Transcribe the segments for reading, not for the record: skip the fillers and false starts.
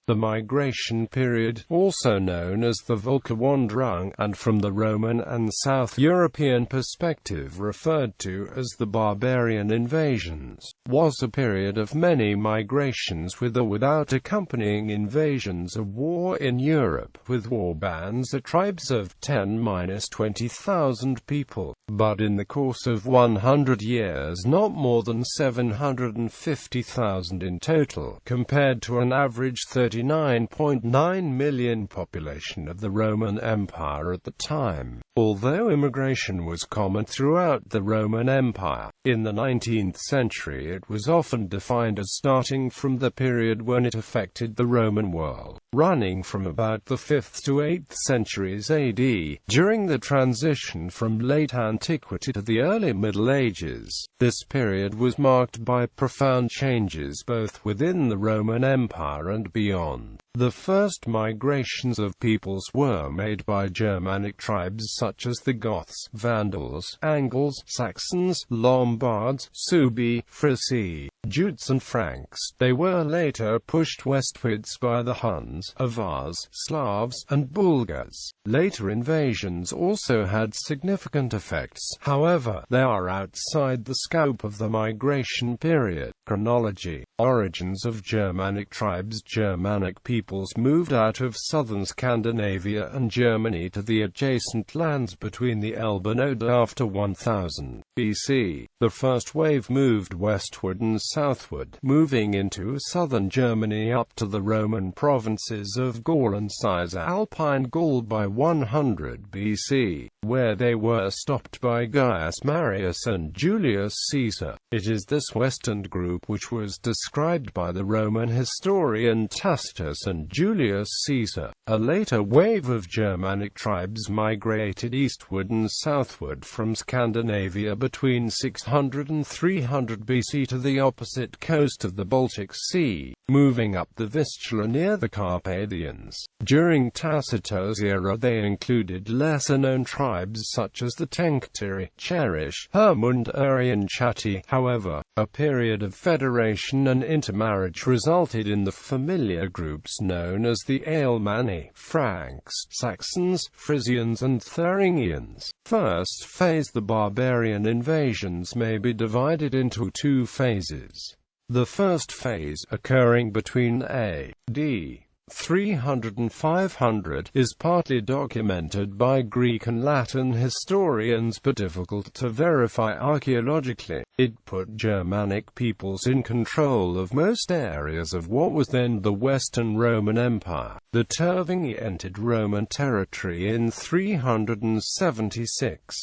The migration period, also known as the Völkerwanderung, and from the Roman and South European perspective referred to as the Barbarian Invasions, was a period of many migrations with or without accompanying invasions of war in Europe, with war bands of tribes of 10–20,000 people, but in the course of 100 years not more than 750,000 in total, compared to an average 39.9 million population of the Roman Empire at the time. Although immigration was common throughout the Roman Empire, in the 19th century it was often defined as starting from the period when it affected the Roman world, running from about the 5th to 8th centuries AD, during the transition from Late Antiquity to the Early Middle Ages. This period was marked by profound changes both within the Roman Empire and beyond. The first migrations of peoples were made by Germanic tribes such as the Goths, Vandals, Angles, Saxons, Lombards, Suebi, Frisi, Jutes and Franks. They were later pushed westwards by the Huns, Avars, Slavs, and Bulgars. Later invasions also had significant effects. However, they are outside the scope of the migration period. Chronology. Origins of Germanic tribes. Germanic peoples moved out of southern Scandinavia and Germany to the adjacent lands between the Elbe and Oder after 1000 BC. The first wave moved westward and southward, moving into southern Germany up to the Roman provinces of Gaul and Cisalpine Gaul by 100 BC, where they were stopped by Gaius Marius and Julius Caesar. It is this western group which was described by the Roman historian Tacitus and Julius Caesar. A later wave of Germanic tribes migrated eastward and southward from Scandinavia between 600 and 300 BC to the opposite coast of the Baltic Sea, moving up the Vistula near the Carpathians. During Tacitus' era they included lesser-known tribes such as the Tencteri, Cherish, Hermunduri and Chatti. However, a period of federation and intermarriage resulted in the familiar groups known as the Alemanni, Franks, Saxons, Frisians and Thuringians. First phase. The Barbarian Invasions may be divided into two phases. The first phase, occurring between AD 300 and 500, is partly documented by Greek and Latin historians but difficult to verify archaeologically. It put Germanic peoples in control of most areas of what was then the Western Roman Empire. The Tervingi entered Roman territory in 376.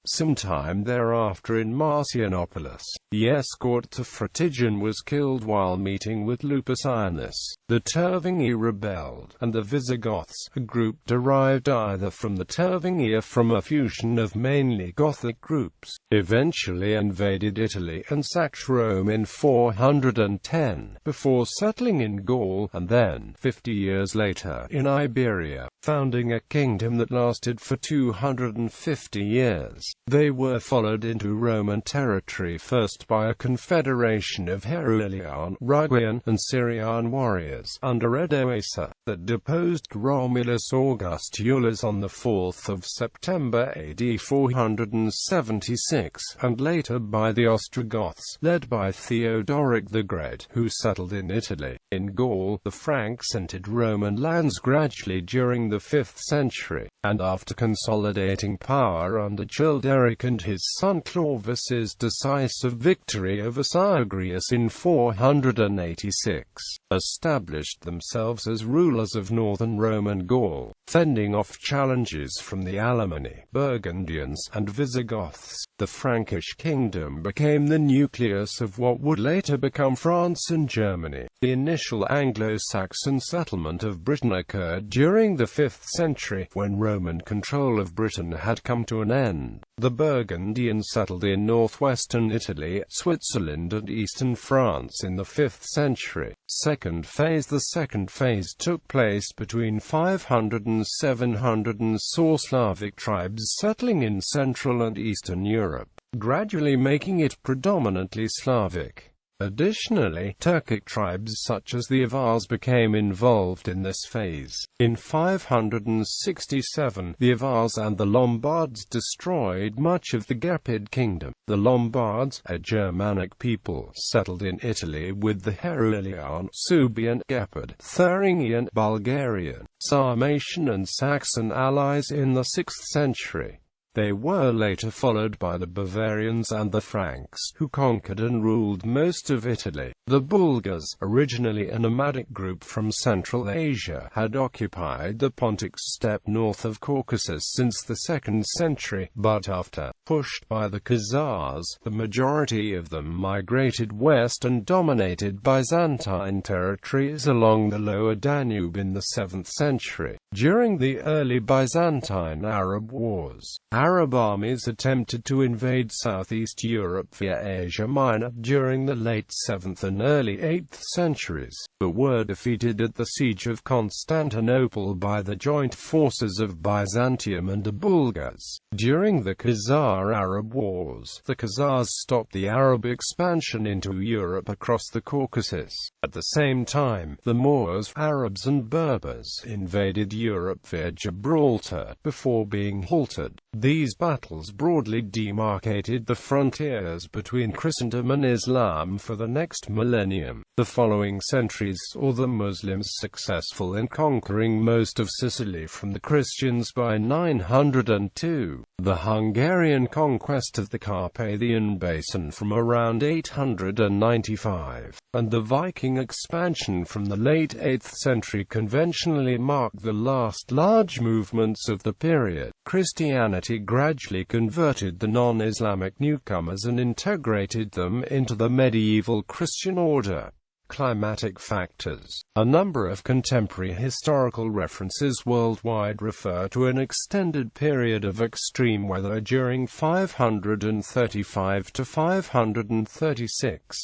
Sometime thereafter in Marcianopolis, the escort to Fratigian was killed while meeting with Lupicinus. The Tervingi rebelled, and the Visigoths, a group derived either from the Tervingi or from a fusion of mainly Gothic groups, eventually invaded Italy and sacked Rome in 410, before settling in Gaul, and then, 50 years later, in Iberia, founding a kingdom that lasted for 250 years. They were followed into Roman territory first by a confederation of Heruli, Rugian, and Syrian warriors under Odoacer, that deposed Romulus Augustulus on the 4th of September AD 476, and later by the Ostrogoths, led by Theodoric the Great, who settled in Italy. In Gaul, the Franks entered Roman lands gradually during the 5th century, and after consolidating power under Childeric and his son Clovis's decisive victory over Syagrius in 486, established themselves as rulers of northern Roman Gaul, fending off challenges from the Alemanni, Burgundians, and Visigoths. The Frankish kingdom became the nucleus of what would later become France and Germany. The initial Anglo-Saxon settlement of Britain occurred during the 5th century, when Roman control of Britain had come to an end. The Burgundians settled in northwestern Italy, Switzerland and eastern France in the 5th century. Second phase. The second phase took place between 500 and 700 and saw Slavic tribes settling in Central and Eastern Europe, gradually making it predominantly Slavic. Additionally, Turkic tribes such as the Avars became involved in this phase. In 567, the Avars and the Lombards destroyed much of the Gepid kingdom. The Lombards, a Germanic people, settled in Italy with the Herulian, Suebian, Gepid, Thuringian, Bulgarian, Sarmatian and Saxon allies in the 6th century. They were later followed by the Bavarians and the Franks, who conquered and ruled most of Italy. The Bulgars, originally a nomadic group from Central Asia, had occupied the Pontic steppe north of Caucasus since the 2nd century, but after, pushed by the Khazars, the majority of them migrated west and dominated Byzantine territories along the lower Danube in the 7th century. During the early Byzantine-Arab Wars, Arab armies attempted to invade southeast Europe via Asia Minor during the late 7th and early 8th centuries, but were defeated at the Siege of Constantinople by the joint forces of Byzantium and the Bulgars. During the Khazar-Arab Wars, the Khazars stopped the Arab expansion into Europe across the Caucasus. At the same time, the Moors, Arabs and Berbers invaded Europe via Gibraltar, before being halted. These battles broadly demarcated the frontiers between Christendom and Islam for the next millennium. The following centuries saw the Muslims successful in conquering most of Sicily from the Christians by 902, the Hungarian conquest of the Carpathian Basin from around 895, and the Viking expansion from the late 8th century conventionally mark the last large movements of the period. Christianity gradually converted the non-Islamic newcomers and integrated them into the medieval Christian order. Climatic factors. A number of contemporary historical references worldwide refer to an extended period of extreme weather during 535 to 536.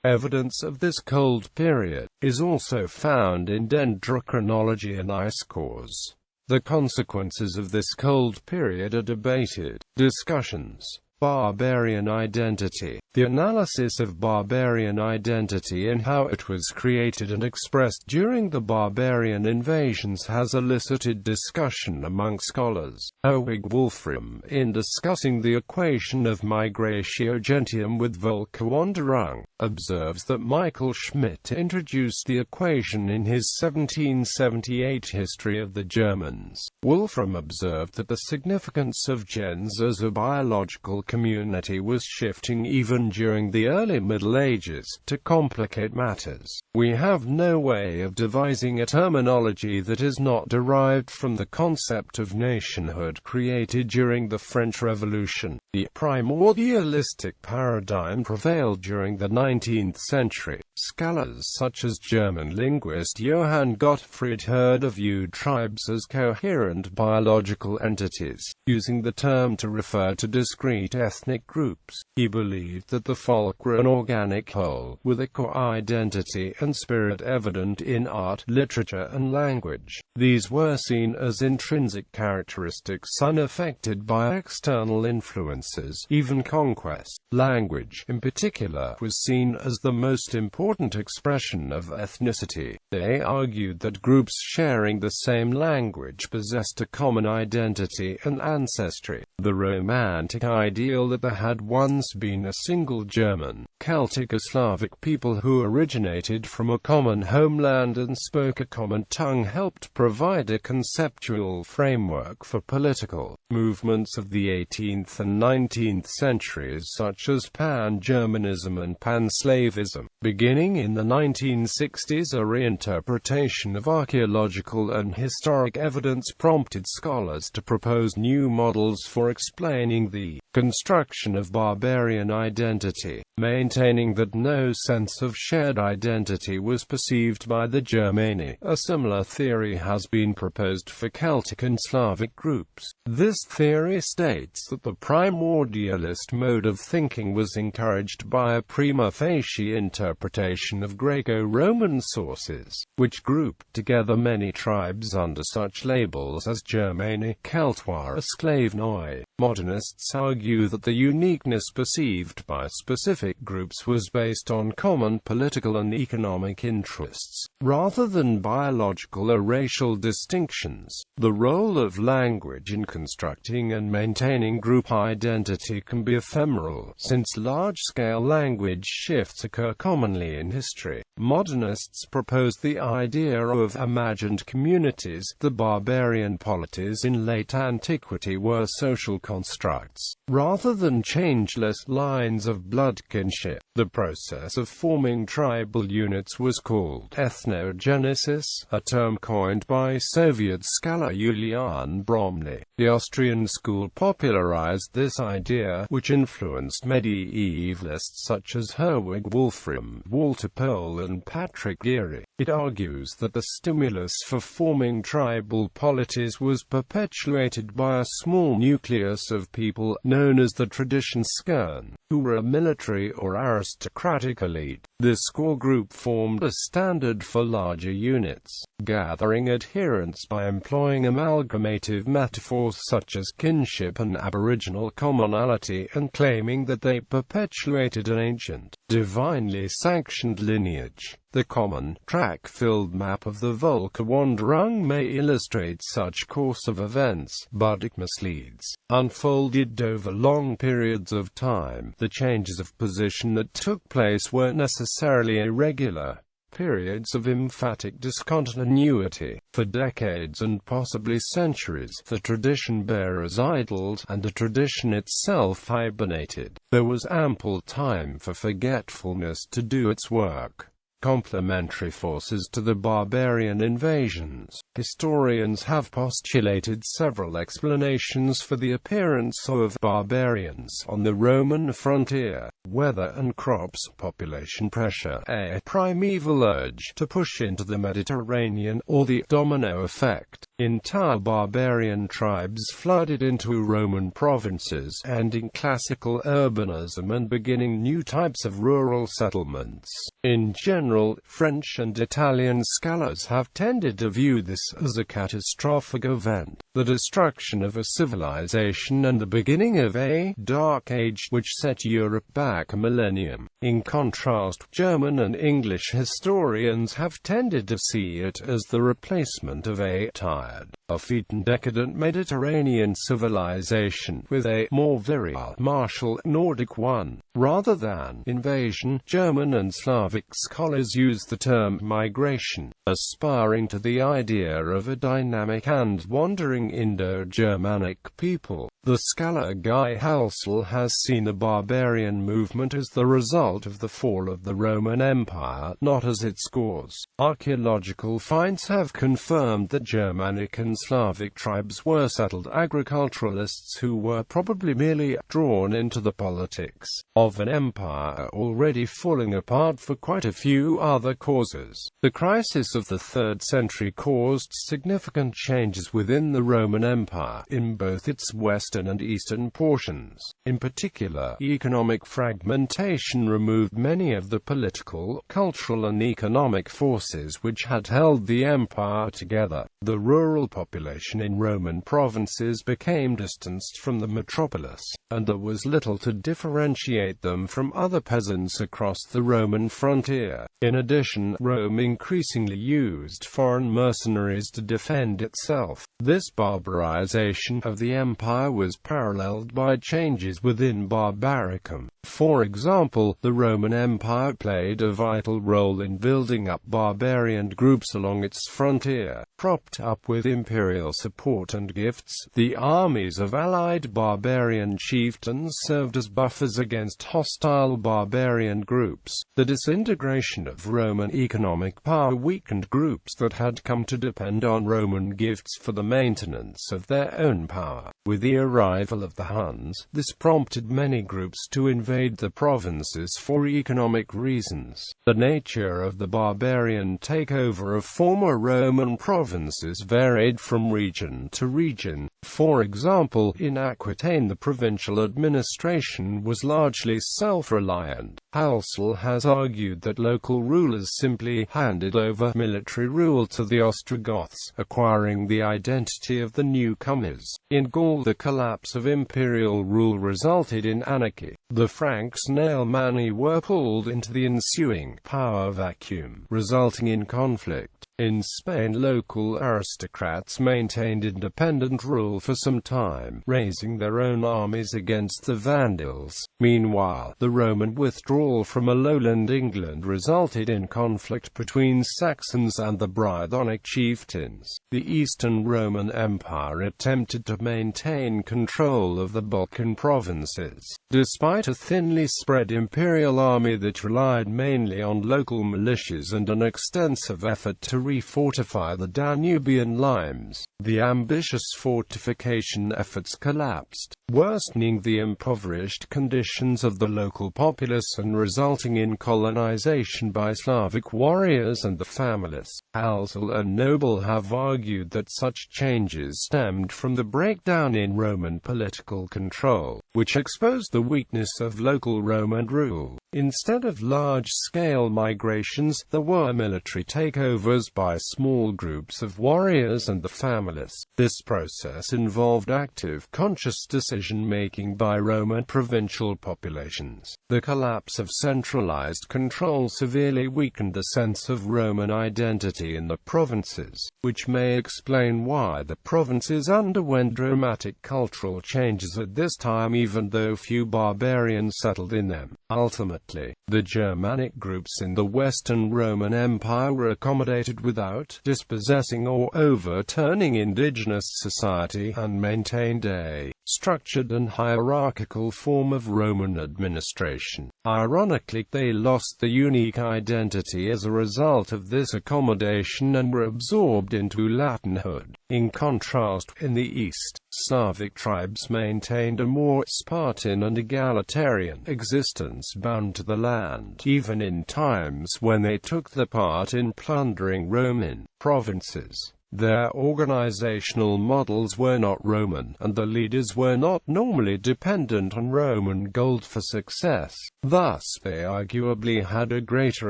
Evidence of this cold period is also found in dendrochronology and ice cores. The consequences of this cold period are debated. Discussions. Barbarian identity. The analysis of barbarian identity and how it was created and expressed during the barbarian invasions has elicited discussion among scholars. Herwig Wolfram, in discussing the equation of migratio gentium with Völkerwanderung, observes that Michael Schmidt introduced the equation in his 1778 History of the Germans. Wolfram observed that the significance of gens as a biological community was shifting even during the early Middle Ages. To complicate matters, we have no way of devising a terminology that is not derived from the concept of nationhood created during the French Revolution. The primordialistic paradigm prevailed during the 19th century. Scholars such as German linguist Johann Gottfried Herder viewed tribes as coherent biological entities, using the term to refer to discrete ethnic groups. He believed that the folk were an organic whole, with a core identity and spirit evident in art, literature and language. These were seen as intrinsic characteristics unaffected by external influences, even conquest. Language, in particular, was seen as the most important expression of ethnicity. They argued that groups sharing the same language possessed a common identity and ancestry. The Romantic ideal that there had once been a single German, Celtic or Slavic people who originated from a common homeland and spoke a common tongue helped provide a conceptual framework for political movements of the 18th and 19th centuries such as Pan-Germanism and Pan-Slavism. Beginning in the 1960s, a reinterpretation of archaeological and historic evidence prompted scholars to propose new models for explaining the construction of barbarian identity, maintaining that no sense of shared identity was perceived by the Germani. A similar theory has been proposed for Celtic and Slavic groups. This theory states that the primordialist mode of thinking was encouraged by a prima facie interpretation of Greco-Roman sources, which grouped together many tribes under such labels as Germani, Celtwar, Sklavnoi, Modernists argue that the uniqueness perceived by specific groups was based on common political and economic interests, rather than biological or racial distinctions. The role of language in constructing and maintaining group identity can be ephemeral, since large-scale language shifts occur commonly in history. Modernists propose the idea of imagined communities. The barbarian polities in late antiquity were social constructs, rather than changeless lines of blood kinship. The process of forming tribal units was called ethnogenesis, a term coined by Soviet scholar Julian Bromley. The Austrian school popularized this idea, which influenced medievalists such as Herwig Wolfram, Walter Pohl and Patrick Geary. It argues that the stimulus for forming tribal polities was perpetuated by a small nucleus of people, known as the Traditionskern, who were a military or aristocratic elite. This core group formed a standard for larger units, gathering adherents by employing amalgamative metaphors such as kinship and aboriginal commonality, and claiming that they perpetuated an ancient, divinely sanctioned lineage. The common, track-filled map of the Völkerwanderung may illustrate such course of events, but it misleads. Unfolded over long periods of time, the changes of position that took place were necessarily irregular. Periods of emphatic discontinuity. For decades and possibly centuries, the tradition bearers idled, and the tradition itself hibernated. There was ample time for forgetfulness to do its work. Complementary forces to the barbarian invasions. Historians have postulated several explanations for the appearance of barbarians on the Roman frontier: weather and crops, population pressure, a primeval urge to push into the Mediterranean, or the domino effect. Entire barbarian tribes flooded into Roman provinces, ending classical urbanism and beginning new types of rural settlements. In general, French and Italian scholars have tended to view this as a catastrophic event, the destruction of a civilization and the beginning of a dark age which set Europe back a millennium. In contrast, German and English historians have tended to see it as the replacement of a tired, effete and decadent Mediterranean civilization with a more virile, martial, Nordic one. Rather than invasion, German and Slavic scholars use the term migration, aspiring to the idea of a dynamic and wandering Indo-Germanic people. The scholar Guy Halsall has seen the barbarian movement as the result of the fall of the Roman Empire, not as its cause. Archaeological finds have confirmed that Germanic and Slavic tribes were settled agriculturalists who were probably merely drawn into the politics of an empire already falling apart for quite a few other causes. The crisis of the 3rd century caused significant changes within the Roman Empire, in both its western and eastern portions. In particular, economic fragmentation removed many of the political, cultural and economic forces which had held the empire together. The rural population in Roman provinces became distanced from the metropolis, and there was little to differentiate them from other peasants across the Roman frontier. In addition, Rome increasingly used foreign mercenaries to defend itself. This barbarization of the empire was paralleled by changes within barbaricum. For example, the Roman Empire played a vital role in building up barbarian groups along its frontier. Propped up with imperial support and gifts, the armies of allied barbarian chieftains served as buffers against hostile barbarian groups. The disintegration of Roman economic power weakened groups that had come to depend on Roman gifts for the maintenance of their own power. With the arrival of the Huns, this prompted many groups to invade the provinces for economic reasons. The nature of the barbarian takeover of former Roman provinces varied from region to region. For example, in Aquitaine the provincial administration was largely self-reliant. Halsall has argued that local rulers simply handed over military rule to the Ostrogoths, acquiring the identity of the newcomers. In Gaul the collapse of imperial rule resulted in anarchy. The Franks and Alemanni were pulled into the ensuing power vacuum, resulting in conflict. In Spain local aristocrats maintained independent rule for some time, raising their own armies against the Vandals. Meanwhile, the Roman withdrawal from a lowland England resulted in conflict between Saxons and the Brythonic chieftains. The Eastern Roman Empire attempted to maintain control of the Balkan provinces. Despite a thinly spread imperial army that relied mainly on local militias and an extensive effort to refortify the Danubian limes, the ambitious fortification efforts collapsed, worsening the impoverished conditions of the local populace and resulting in colonization by Slavic warriors and the families. Halsall and Noble have argued that such changes stemmed from the breakdown in Roman political control, which exposed the weakness of local Roman rule. Instead of large-scale migrations, there were military takeovers by small groups of warriors and the families. This process involved active, conscious decision-making by Roman provincial populations. The collapse of centralized control severely weakened the sense of Roman identity in the provinces, which may explain why the provinces underwent dramatic cultural changes at this time even though few barbarians settled in them. Ultimately, the Germanic groups in the Western Roman Empire were accommodated without dispossessing or overturning indigenous society, and maintained a structured and hierarchical form of Roman administration. Ironically, they lost the unique identity as a result of this accommodation and were absorbed into Latinhood. In contrast, in the East, Slavic tribes maintained a more Spartan and egalitarian existence bound to the land, even in times when they took the part in plundering Roman provinces. Their organizational models were not Roman, and the leaders were not normally dependent on Roman gold for success. Thus, they arguably had a greater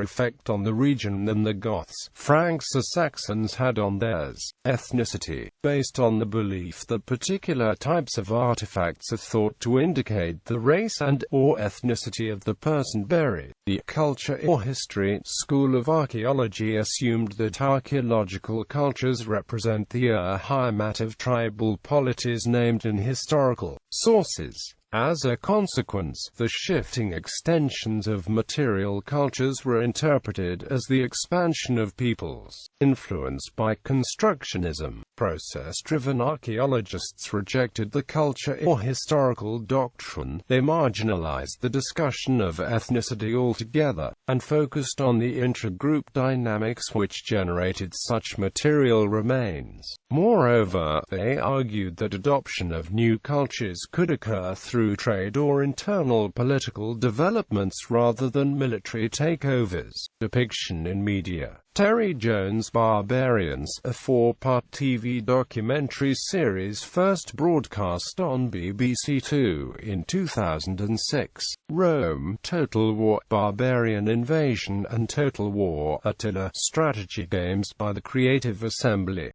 effect on the region than the Goths, Franks or Saxons had on theirs. Ethnicity, based on the belief that particular types of artifacts are thought to indicate the race and/or ethnicity of the person buried. The culture or history school of archaeology assumed that archaeological cultures represent the heimat of tribal polities named in historical sources. As a consequence, the shifting extensions of material cultures were interpreted as the expansion of peoples. Influenced by constructionism, process-driven archaeologists rejected the culture or historical doctrine. They marginalized the discussion of ethnicity altogether, and focused on the intra-group dynamics which generated such material remains. Moreover, they argued that adoption of new cultures could occur through trade or internal political developments rather than military takeovers. Depiction in media. Terry Jones' Barbarians, a 4-part TV documentary series first broadcast on BBC Two in 2006. Rome, Total War, Barbarian Invasion and Total War, Attila, strategy games by the Creative Assembly.